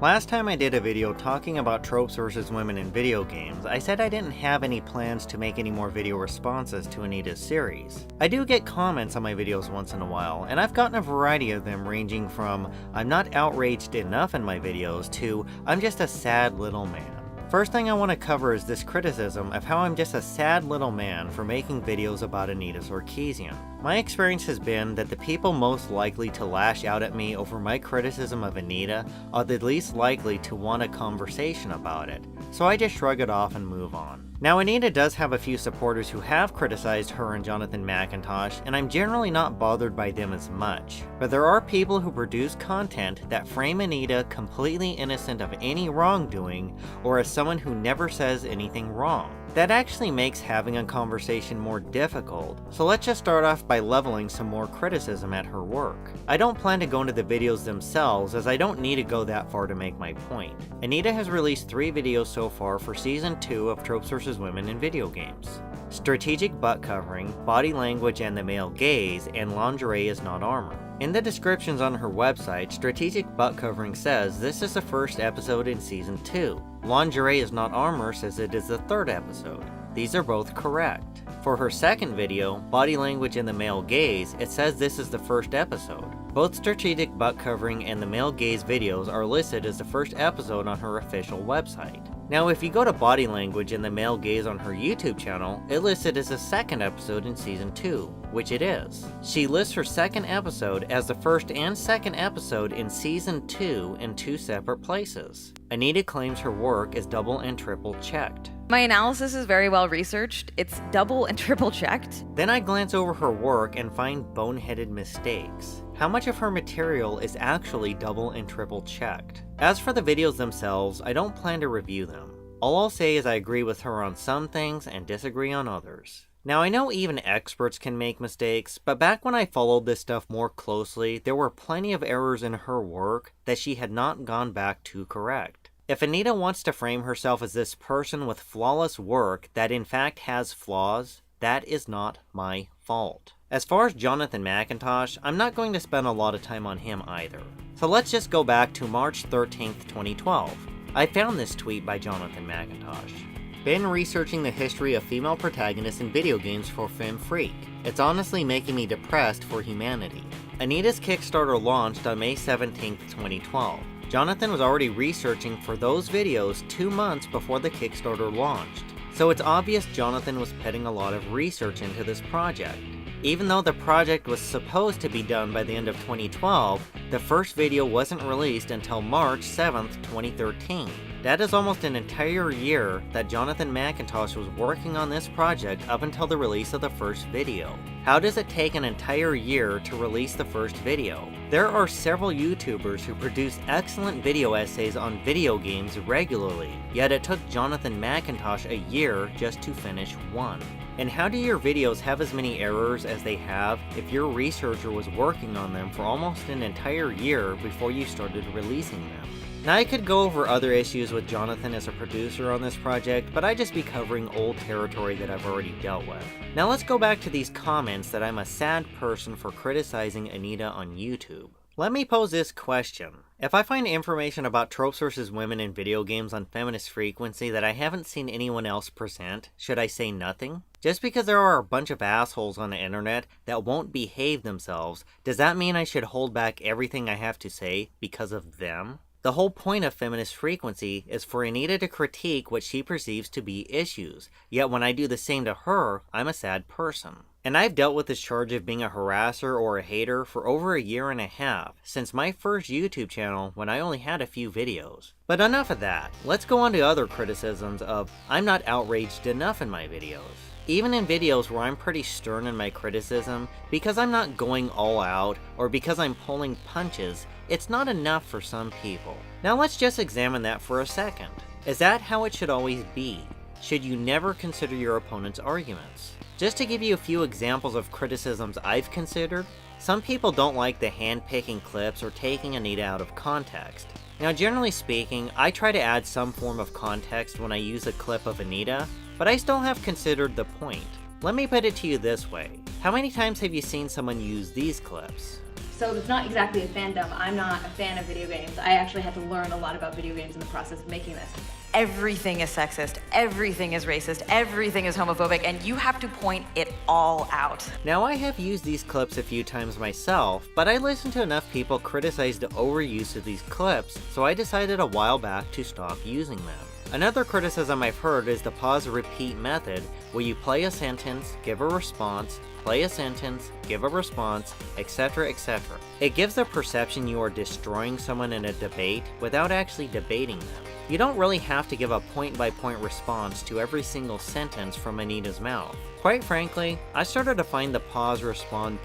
Last time I did a video talking about tropes versus women in video games, I said I didn't have any plans to make any more video responses to Anita's series. I do get comments on my videos once in a while, and I've gotten a variety of them ranging from "I'm not outraged enough in my videos" to "I'm just a sad little man." First thing I want to cover is this criticism of how I'm just a sad little man for making videos about Anita Sarkeesian. My experience has been that the people most likely to lash out at me over my criticism of Anita are the least likely to want a conversation about it, so I just shrug it off and move on. Now, Anita does have a few supporters who have criticized her and Jonathan McIntosh, and I'm generally not bothered by them as much. But there are people who produce content that frame Anita completely innocent of any wrongdoing, or as someone who never says anything wrong. That actually makes having a conversation more difficult, so let's just start off by leveling some more criticism at her work. I don't plan to go into the videos themselves, as I don't need to go that far to make my point. Anita has released 3 videos so far for Season 2 of Tropes vs. Women in Video Games: Strategic Butt Covering, Body Language and the Male Gaze, and Lingerie is Not Armor. In the descriptions on her website, Strategic Butt Covering says this is the first episode in Season 2. Lingerie is Not Armor says it is the 3rd episode. These are both correct. For her second video, Body Language and the Male Gaze, it says this is the 1st episode. Both Strategic Butt Covering and the Male Gaze videos are listed as the 1st episode on her official website. Now, if you go to Body Language and the Male Gaze on her YouTube channel, it listed as the 2nd episode in Season 2, which it is. She lists her 2nd episode as the 1st and 2nd episode in Season 2 in 2 separate places. Anita claims her work is double and triple checked. My analysis is very well researched. It's double and triple checked. Then I glance over her work and find boneheaded mistakes. How much of her material is actually double and triple checked? As for the videos themselves, I don't plan to review them. All I'll say is I agree with her on some things and disagree on others. Now, I know even experts can make mistakes, but back when I followed this stuff more closely, there were plenty of errors in her work that she had not gone back to correct. If Anita wants to frame herself as this person with flawless work that in fact has flaws, that is not my fault. As far as Jonathan McIntosh, I'm not going to spend a lot of time on him either. So let's just go back to March 13th, 2012. I found this tweet by Jonathan McIntosh. Been researching the history of female protagonists in video games for Femme Freak. It's honestly making me depressed for humanity. Anita's Kickstarter launched on May 17th, 2012. Jonathan was already researching for those videos 2 months before the Kickstarter launched. So it's obvious Jonathan was putting a lot of research into this project. Even though the project was supposed to be done by the end of 2012, the first video wasn't released until March 7th, 2013. That is almost an entire year that Jonathan McIntosh was working on this project up until the release of the first video. How does it take an entire year to release the first video? There are several YouTubers who produce excellent video essays on video games regularly, yet it took Jonathan McIntosh a year just to finish one. And how do your videos have as many errors as they have if your researcher was working on them for almost an entire year before you started releasing them? Now, I could go over other issues with Jonathan as a producer on this project, but I'd just be covering old territory that I've already dealt with. Now let's go back to these comments that I'm a sad person for criticizing Anita on YouTube. Let me pose this question. If I find information about tropes versus women in video games on Feminist Frequency that I haven't seen anyone else present, should I say nothing? Just because there are a bunch of assholes on the internet that won't behave themselves, does that mean I should hold back everything I have to say because of them? The whole point of Feminist Frequency is for Anita to critique what she perceives to be issues, yet when I do the same to her, I'm a sad person. And I've dealt with this charge of being a harasser or a hater for over a year and a half, since my first YouTube channel when I only had a few videos. But enough of that, let's go on to other criticisms of I'm not outraged enough in my videos. Even in videos where I'm pretty stern in my criticism, because I'm not going all out, or because I'm pulling punches, it's not enough for some people. Now let's just examine that for a second. Is that how it should always be? Should you never consider your opponent's arguments? Just to give you a few examples of criticisms I've considered, Some people don't like the hand-picking clips or taking Anita out of context. Now, generally speaking, I try to add some form of context when I use a clip of Anita, but I still have considered the point. Let me put it to you this way. How many times have you seen someone use these clips? So it's not exactly a fandom. I'm not a fan of video games. I actually had to learn a lot about video games in the process of making this. Everything is sexist, everything is racist, everything is homophobic, and you have to point it all out. Now, I have used these clips a few times myself, but I listened to enough people criticize the overuse of these clips, so I decided a while back to stop using them. Another criticism I've heard is the pause-repeat method, where you play a sentence, give a response, play a sentence, give a response, etc., etc. It gives the perception you are destroying someone in a debate without actually debating them. You don't really have to give a point-by-point response to every single sentence from Anita's mouth. Quite frankly, I started to find the pause-respond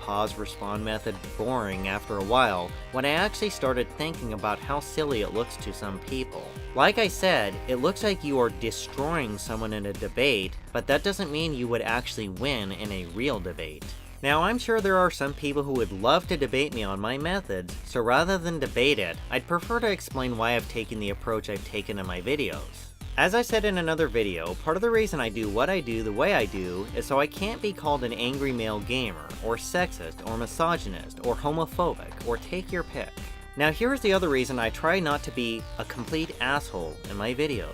method boring after a while when I actually started thinking about how silly it looks to some people. Like I said, it looks like you are destroying someone in a debate, but that doesn't mean you would actually win in a real debate. Now, I'm sure there are some people who would love to debate me on my methods, so rather than debate it, I'd prefer to explain why I've taken the approach I've taken in my videos. As I said in another video, part of the reason I do what I do the way I do is so I can't be called an angry male gamer, or sexist, or misogynist, or homophobic, or take your pick. Now here's the other reason I try not to be a complete asshole in my videos.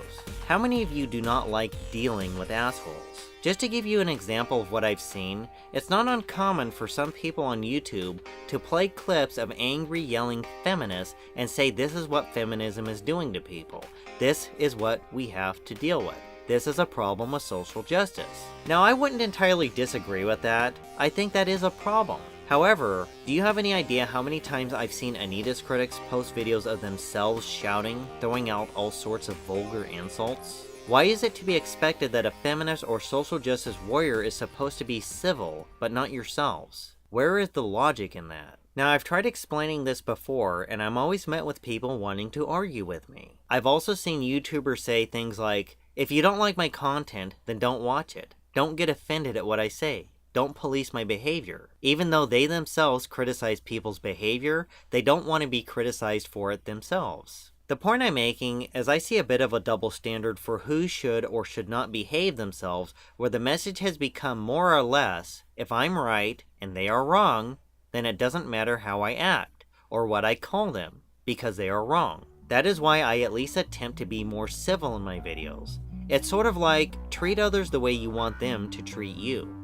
How many of you do not like dealing with assholes? Just to give you an example of what I've seen, it's not uncommon for some people on YouTube to play clips of angry yelling feminists and say this is what feminism is doing to people. This is what we have to deal with. This is a problem with social justice. Now, I wouldn't entirely disagree with that. I think that is a problem. However, do you have any idea how many times I've seen Anita's critics post videos of themselves shouting, throwing out all sorts of vulgar insults? Why is it to be expected that a feminist or social justice warrior is supposed to be civil, but not yourselves? Where is the logic in that? Now, I've tried explaining this before, and I'm always met with people wanting to argue with me. I've also seen YouTubers say things like, if you don't like my content, then don't watch it. Don't get offended at what I say. Don't police my behavior. Even though they themselves criticize people's behavior, they don't want to be criticized for it themselves. The point I'm making is I see a bit of a double standard for who should or should not behave themselves, where the message has become more or less, if I'm right and they are wrong, then it doesn't matter how I act, or what I call them, because they are wrong. That is why I at least attempt to be more civil in my videos. It's sort of like, treat others the way you want them to treat you.